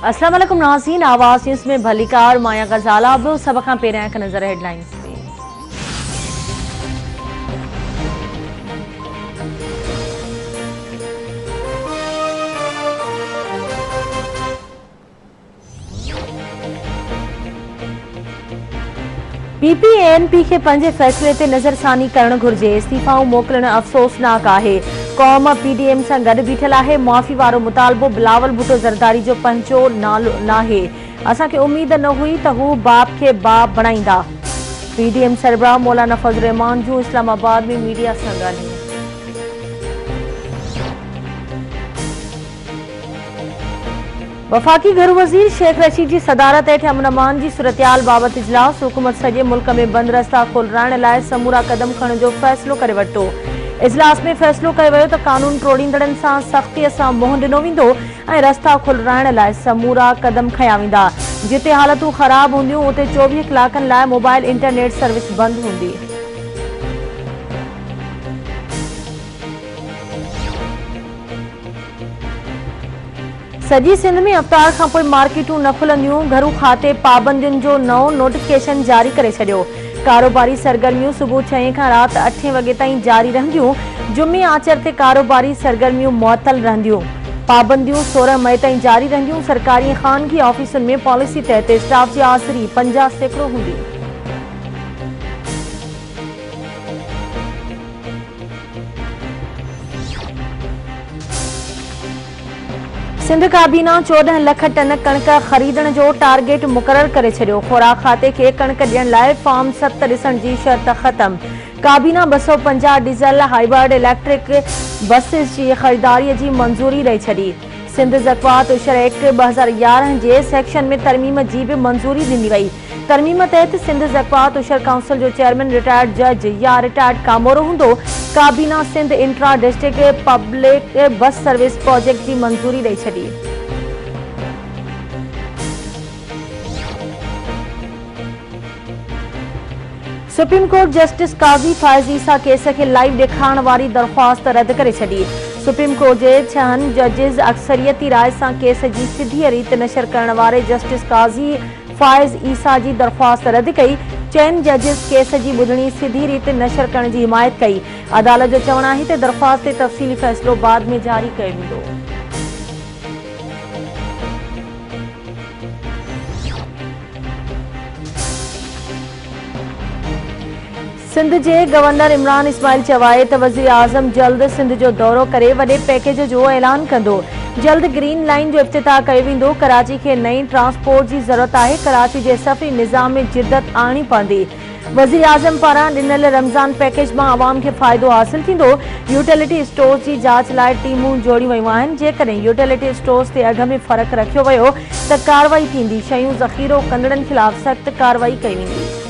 अस्सलाम वालेकुम नाज़रीन, आवाज़ न्यूज़ में भलीकार माया गजाला। अब सब खां पहिरियां हिकु नज़र हेडलाइंस में। PPANP खे पंहिंजे फ़ैसिले ते नज़रसानी करणु घुर्जे। इस्तीफ़ाऊं मोकिलणु अफ़सोसनाक आहे। क़ौम PDM सां गॾु बीठल आहे। मुआफ़ी वारो मुतालबो बिलावल भुट्टो ज़रदारी जो पंहिंजो नालो नाहे। असांखे उमीद न हुई त हू बाप खे बाप बणाईंदा। PDM सरबराह मौलाना फज़ल रहमान जूं इस्लामाबाद में मीडिया सां ॻाल्हियूं। वफ़ाक़ी घर वज़ीर शेख रशीद जी सदारत हेठि अमन जी सूरतयाल बाबति इजलास। हुकूमत सॼे मुल्क में बंदि रस्ता खोलाइण लाइ समूरा क़दम खणण जो फ़ैसिलो करे वरितो। इजलास में फ़ैसिलो कयो वियो त क़ानून टोड़ींदड़नि सां सख़्तीअ सां मुंहुं ॾिनो वेंदो ऐं रस्ता खोलाइण लाइ समूरा क़दम खंया वेंदा। जिते हालतूं ख़राब हूंदियूं उते 24 कलाकनि लाइ मोबाइल इंटरनेट सर्विस बंदि हूंदी। सॼी सिंध में अवतार खां पोइ मार्केटूं न खुलंदियूं। घरू खाते पाबंदियुनि जो नओं नोटिफिकेशन जारी करे छॾियो। कारोबारी सरगर्मियूं सुबुह 6 खां राति 8 वॻे ताईं जारी रहंदियूं। जुमे आचर ते कारोबारी सरगर्मियूं मुअतल रहंदियूं। पाबंदियूं 16 मई ताईं जारी रहंदियूं। सरकारी ख़ानगी ऑफिसुनि में पॉलिसी तहत स्टाफ जी हाज़िरी 50% हूंदी। सिंध काबीना 14 लख टन कणक ख़रीदण जो टारगेट मुक़रर करे छॾियो। ख़ुराक खाते खे कणक ॾियण लाइ फॉर्म 7 ॾिसण जी शर्त ख़तम। काबीना 250 डीज़ल हाइब्रिड इलेक्ट्रिक बसिस जी ख़रीदारीअ जी मंज़ूरी ॾेई छॾी। सिंध ज़कात उशर एक्ट 2011 जे सेक्शन में तरमीम जी बि मंज़ूरी ॾिनी वई। तरमीम तहत सिंध ज़कात उशर काउंसिल जो चेयरमैन रिटायर्ड जज या रिटायर्ड कामोरो हूंदो। काबीना Sindh intra district public bus service project जी मंज़ूरी ॾेई छॾी। Supreme Court justice Qazi Faez Isa case खे लाइव ॾेखारण वारी दरख़्वास्त रद्द करे छॾी। सुप्रीम कोर्ट जे 6 जजिस अक्सरियती राय सां केस जी सिधी रीति नशर करण वारे जस्टिस काज़ी फ़ाइज़ ईसा जी दरख़्वास्त रद्द कई। 4 जजिस केस जी ॿुधणी सिधी रीति नशर करण जी हिमायत कई। अदालत जो चवणु आहे त दरख़्वास्त ते तफ़सीली फ़ैसिलो बाद में जारी कयो वेंदो। सिंध जे गवर्नर इमरान इस्माइल चयो आहे त वज़ीर आज़म जल्द सिंध जो दौरो करे वॾे पैकेज जो ऐलान कंदो। जल्द ग्रीन लाइन जो इफ़्तिताह कयो वेंदो। कराची खे नई ट्रांसपोर्ट जी ज़रूरत आहे। कराची जे सफ़री निज़ाम में जिद्दत आणणी पवंदी। वज़ीर आज़म पारां ॾिनल रमज़ान पैकेज मां अवाम खे फ़ाइदो हासिल थींदो। यूटिलिटी स्टोर्स जी जांच लाइ टीमूं जोड़ियूं वयूं आहिनि। जेकॾहिं यूटिलिटी स्टोर्स ते अघ में फ़र्क़ु रखियो वियो त कार्रवाई थींदी। शयूं ज़ख़ीरो कंदड़नि ख़िलाफ़ सख़्त कार्रवाई कई वेंदी।